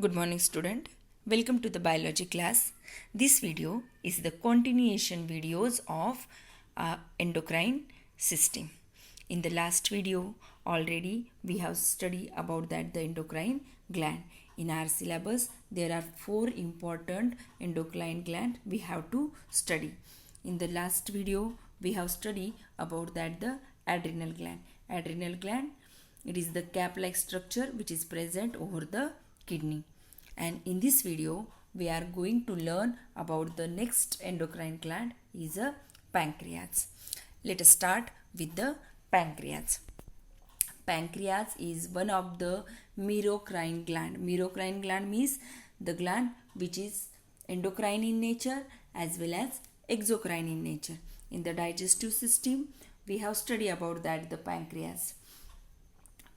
Good morning, student. Welcome to the biology class. This video is the continuation videos of endocrine system. In the last video, already we have studied about that the endocrine gland. In our syllabus, there are 4 important endocrine gland we have to study. In the last video, we have studied about that the adrenal gland. Adrenal gland, it is the cap-like structure which is present over the kidney. And in this video we are going to learn about the next endocrine gland is a pancreas. Let us start with the pancreas. Pancreas is one of the merocrine gland. Merocrine gland means the gland which is endocrine in nature as well as exocrine in nature. In the digestive system we have studied about that the pancreas.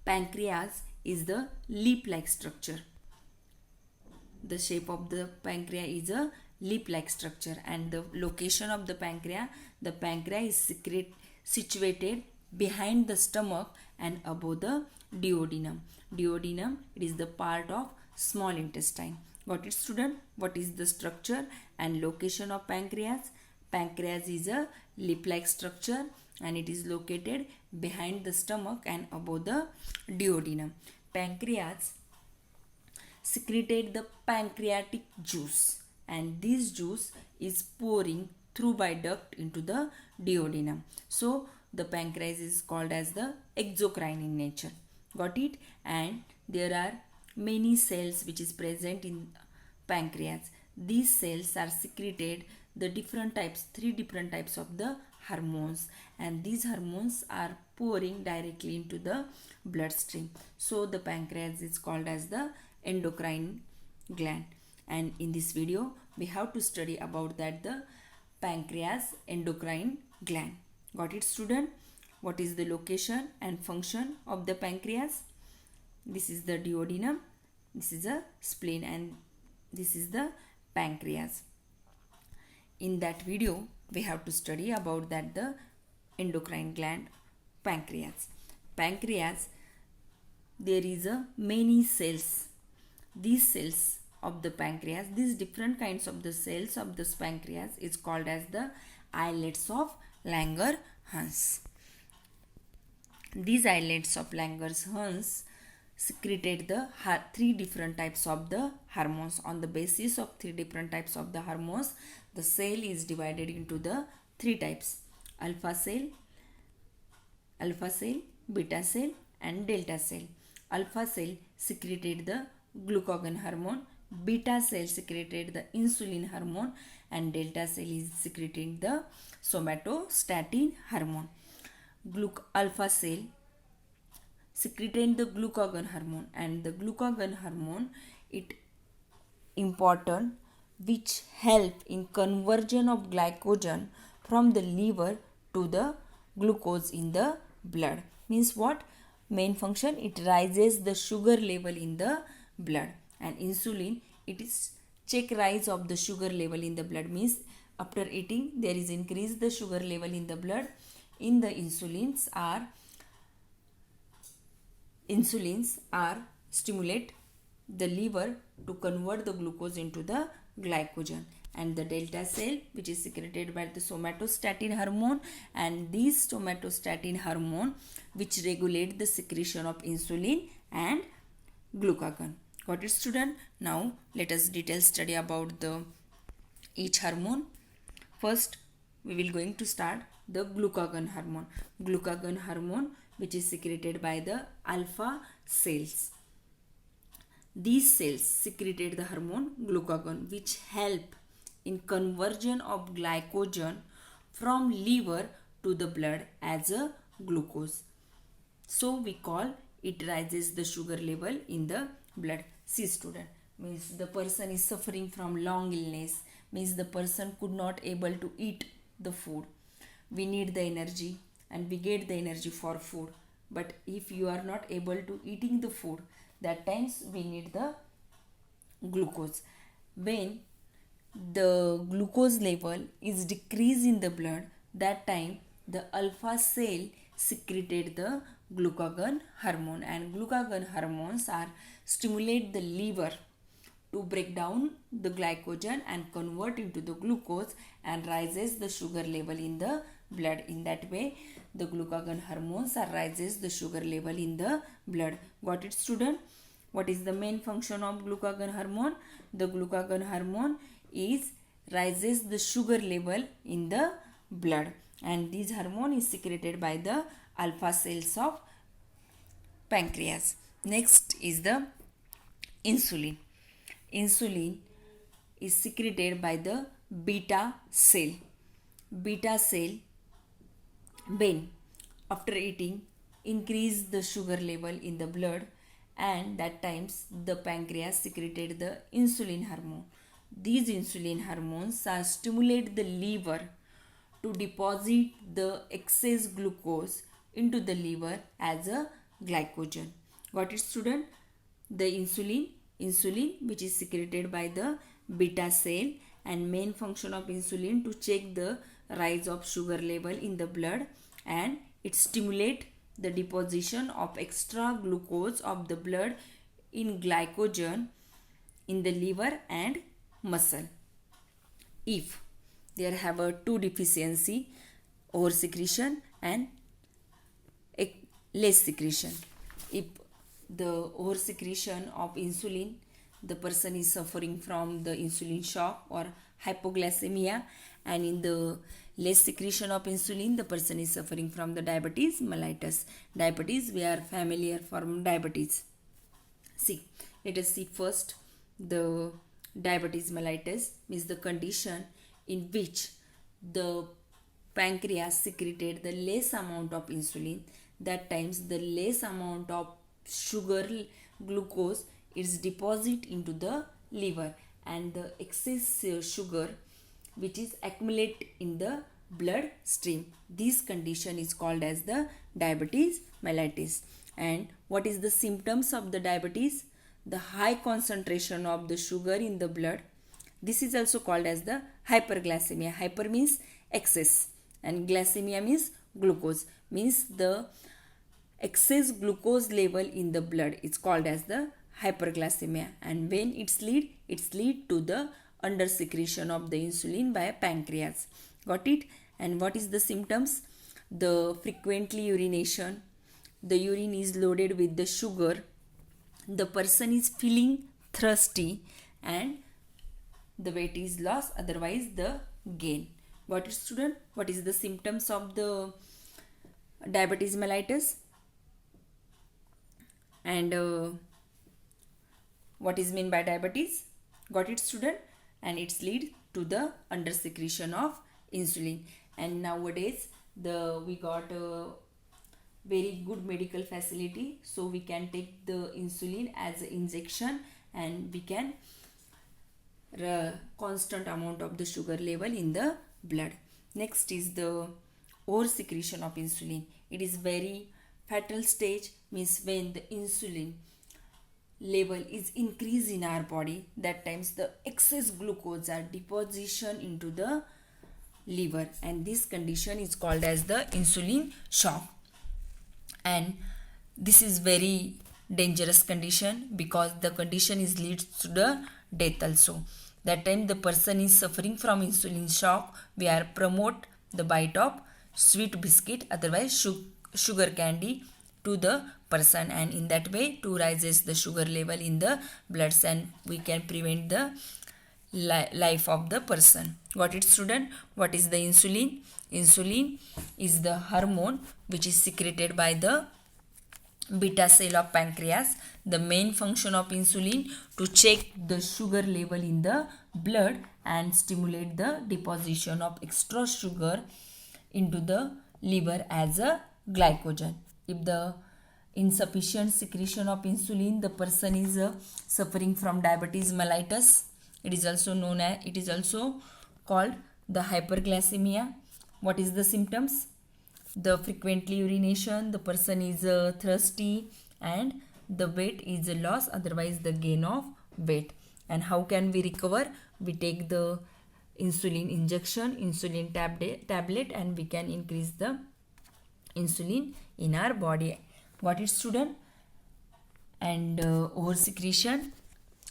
Pancreas is the leaf-like structure. The shape of the pancreas is a leaf-like structure, and the location of the pancreas is situated behind the stomach and above the duodenum. Duodenum, it is the part of small intestine. Got it, student? What is the structure and location of pancreas? Pancreas is a leaf-like structure and it is located behind the stomach and above the duodenum. Pancreas secreted the pancreatic juice, and this juice is pouring through by duct into the duodenum. So the pancreas is called as the exocrine in nature. Got it? And there are many cells which is present in pancreas. These cells are secreted the different types, 3 different types of the hormones, and these hormones are pouring directly into the bloodstream. So the pancreas is called as the endocrine gland. And in this video we have to study about that the pancreas endocrine gland. Got it, student? What is the location and function of the pancreas? This is the duodenum, this is a spleen, and this is the pancreas. In that video we have to study about that the endocrine gland pancreas. Pancreas, there is a many cells. These cells of the pancreas, these different kinds of the cells of this pancreas is called as the islets of Langerhans. These islets of Langerhans secreted the 3 different types of the hormones. On the basis of 3 different types of the hormones, the cell is divided into the 3 types: alpha cell, beta cell and delta cell. Alpha cell secreted the glucagon hormone, beta cell secreted the insulin hormone, and delta cell is secreting the somatostatin hormone. Alpha cell secreted the glucagon hormone, and the glucagon hormone it important which help in conversion of glycogen from the liver to the glucose in the blood. Means what? Main function, it rises the sugar level in the blood. And insulin, it is check rise of the sugar level in the blood. Means after eating there is increase the sugar level in the blood. In the insulins are stimulate the liver to convert the glucose into the glycogen. And the delta cell which is secreted by the somatostatin hormone, and this somatostatin hormone which regulate the secretion of insulin and glucagon. Got it, student? Now let us detail study about the each hormone. First we will going to start the glucagon hormone. Glucagon hormone which is secreted by the alpha cells. These cells secreted the hormone glucagon which help in conversion of glycogen from liver to the blood as a glucose. So we call it rises the sugar level in the blood. See, student, means the person is suffering from long illness, means the person could not able to eat the food. We need the energy and we get the energy for food. But if you are not able to eating the food, that times we need the glucose. When the glucose level is decreased in the blood, that time the alpha cell secreted the glucagon hormone, and glucagon hormones are stimulate the liver to break down the glycogen and convert into the glucose and rises the sugar level in the blood. In that way, the glucagon hormones rises the sugar level in the blood. Got it, student? What is the main function of glucagon hormone? The glucagon hormone is rises the sugar level in the blood, and this hormone is secreted by the alpha cells of pancreas. Next is the insulin. Insulin is secreted by the beta cell. Beta cell, when after eating, increase the sugar level in the blood, and that times the pancreas secreted the insulin hormone. These insulin hormones stimulate the liver to deposit the excess glucose into the liver as a glycogen. Got it, student? The insulin which is secreted by the beta cell, and main function of insulin to check the rise of sugar level in the blood, and it stimulate the deposition of extra glucose of the blood in glycogen in the liver and muscle. If there have a two deficiency, over secretion and less secretion. If the over secretion of insulin, the person is suffering from the insulin shock or hypoglycemia, and in the less secretion of insulin, the person is suffering from the diabetes mellitus. Diabetes, we are familiar from diabetes. See, let us see first the diabetes mellitus means the condition in which the pancreas secreted the less amount of insulin. That times the less amount of sugar glucose is deposit into the liver, and the excess sugar which is accumulate in the blood stream. This condition is called as the diabetes mellitus. And what is the symptoms of the diabetes? The high concentration of the sugar in the blood. This is also called as the hyperglycemia. Hyper means excess and glycemia means glucose, means the excess glucose level in the blood is called as the hyperglycemia, and when it's lead to the under secretion of the insulin by pancreas. Got it? And what is the symptoms? The frequently urination, the urine is loaded with the sugar, the person is feeling thirsty, and the weight is lost, otherwise the gain. Got it, student? What is the symptoms of the diabetes mellitus? And what is meant by diabetes? Got it, student? And it's lead to the under secretion of insulin. And nowadays we got a very good medical facility, so we can take the insulin as an injection, and we can constant amount of the sugar level in the blood. Next is the over secretion of insulin. It is very fatal stage, means when the insulin level is increased in our body, that times the excess glucose are deposition into the liver, and this condition is called as the insulin shock. And this is very dangerous condition, because the condition is leads to the death also. That time the person is suffering from insulin shock, we are promote the bite of sweet biscuit, otherwise sugar candy to the person, and in that way to rises the sugar level in the bloods, and we can prevent the life of the person. Got it, student? What is the insulin? Insulin is the hormone which is secreted by the beta cell of pancreas. The main function of insulin to check the sugar level in the blood and stimulate the deposition of extra sugar into the liver as a glycogen. If the insufficient secretion of insulin, the person is suffering from diabetes mellitus. It is also called the hyperglycemia. What is the symptoms? The frequently urination, the person is thirsty, and the weight is lost, otherwise the gain of weight. And how can we recover? We take the insulin injection, insulin tablet, and we can increase the insulin in our body. Got it, student? And over secretion,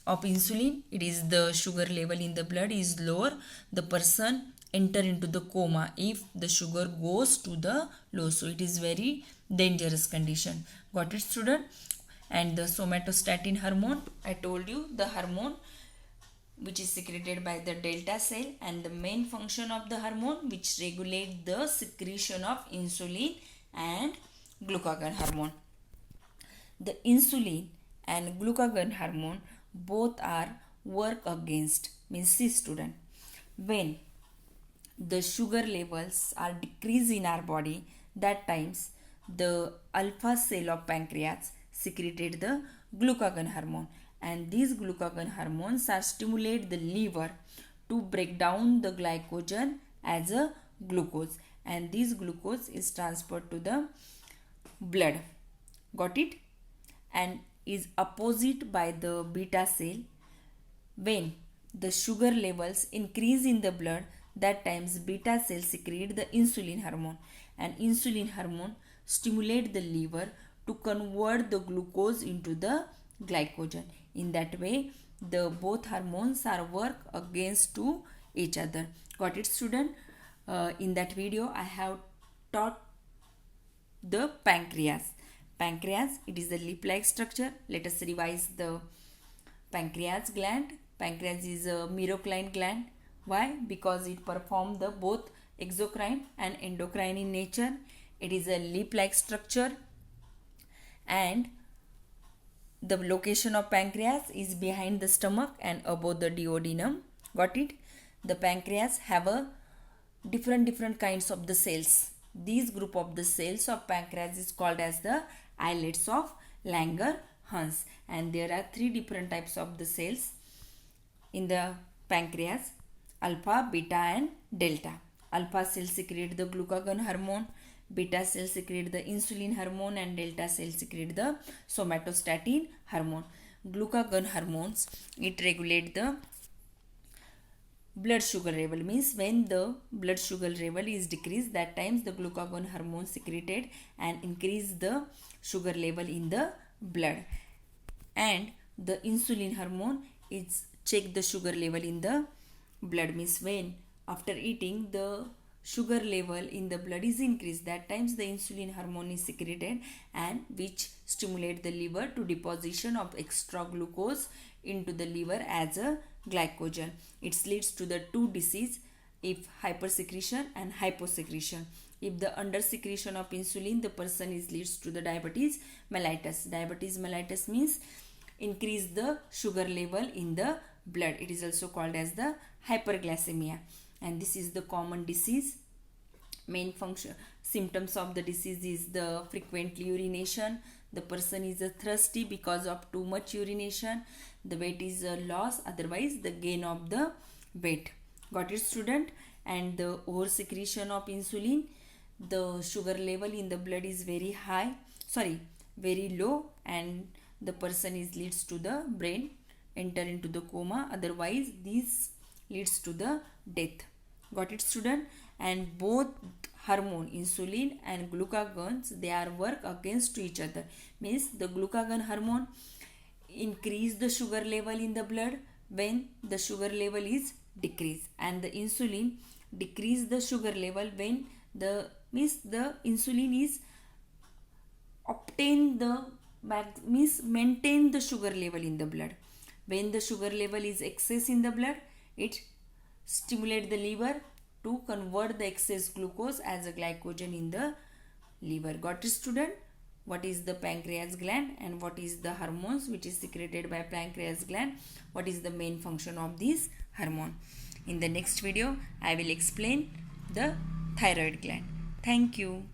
of insulin, it is the sugar level in the blood is lower, the person enter into the coma if the sugar goes to the low. So it is very dangerous condition. Got it, student? And the somatostatin hormone, I told you, the hormone which is secreted by the delta cell, and the main function of the hormone which regulate the secretion of insulin and glucagon hormone. The insulin and glucagon hormone both are work against, means see student, when the sugar levels are decreased in our body, that times the alpha cell of pancreas secreted the glucagon hormone, and these glucagon hormones are stimulate the liver to break down the glycogen as a glucose, and this glucose is transferred to the blood. Got it? And is opposite by the beta cell. When the sugar levels increase in the blood, that times beta cell secrete the insulin hormone, and insulin hormone stimulate the liver to convert the glucose into the glycogen. In that way, the both hormones are work against to each other. Got it, student? In that video, I have taught the pancreas. Pancreas, it is a leaf-like structure. Let us revise the pancreas gland. Pancreas is a merocrine gland. Why? Because it performs the both exocrine and endocrine in nature. It is a leaf-like structure, and the location of pancreas is behind the stomach and above the duodenum. Got it? The pancreas have a different kinds of the cells. These group of the cells of pancreas is called as the islets of Langerhans, and there are three different types of the cells in the pancreas: alpha, beta and delta. Alpha cell secrete the glucagon hormone, beta cell secrete the insulin hormone, and delta cell secrete the somatostatin hormone. Glucagon hormones, it regulate the blood sugar level, means when the blood sugar level is decreased, that times the glucagon hormone secreted and increase the sugar level in the blood. And the insulin hormone is check the sugar level in the blood, means when after eating the sugar level in the blood is increased, that times the insulin hormone is secreted, and which stimulate the liver to deposition of extra glucose into the liver as a glycogen. It leads to the two disease, if hypersecretion and hyposecretion. If the undersecretion of insulin, the person is leads to the diabetes mellitus. Diabetes mellitus means increase the sugar level in the blood. It is also called as the hyperglycemia, and this is the common disease. Main function symptoms of the disease is the frequently urination. The person is thirsty because of too much urination. The weight is loss, otherwise the gain of the weight. Got it, student? And the oversecretion of insulin, the sugar level in the blood is very low, and the person is leads to the brain enter into the coma, otherwise this leads to the death. Got it, student? And both hormone, insulin and glucagons, they are work against to each other, means the glucagon hormone increase the sugar level in the blood when the sugar level is decreased, and the insulin decrease the sugar level when the insulin is maintain the sugar level in the blood. When the sugar level is excess in the blood, it stimulate the liver to convert the excess glucose as a glycogen in the liver. Got it, student? What is the pancreas gland and what is the hormones which is secreted by pancreas gland? What is the main function of this hormone? In the next video, I will explain the thyroid gland. Thank you.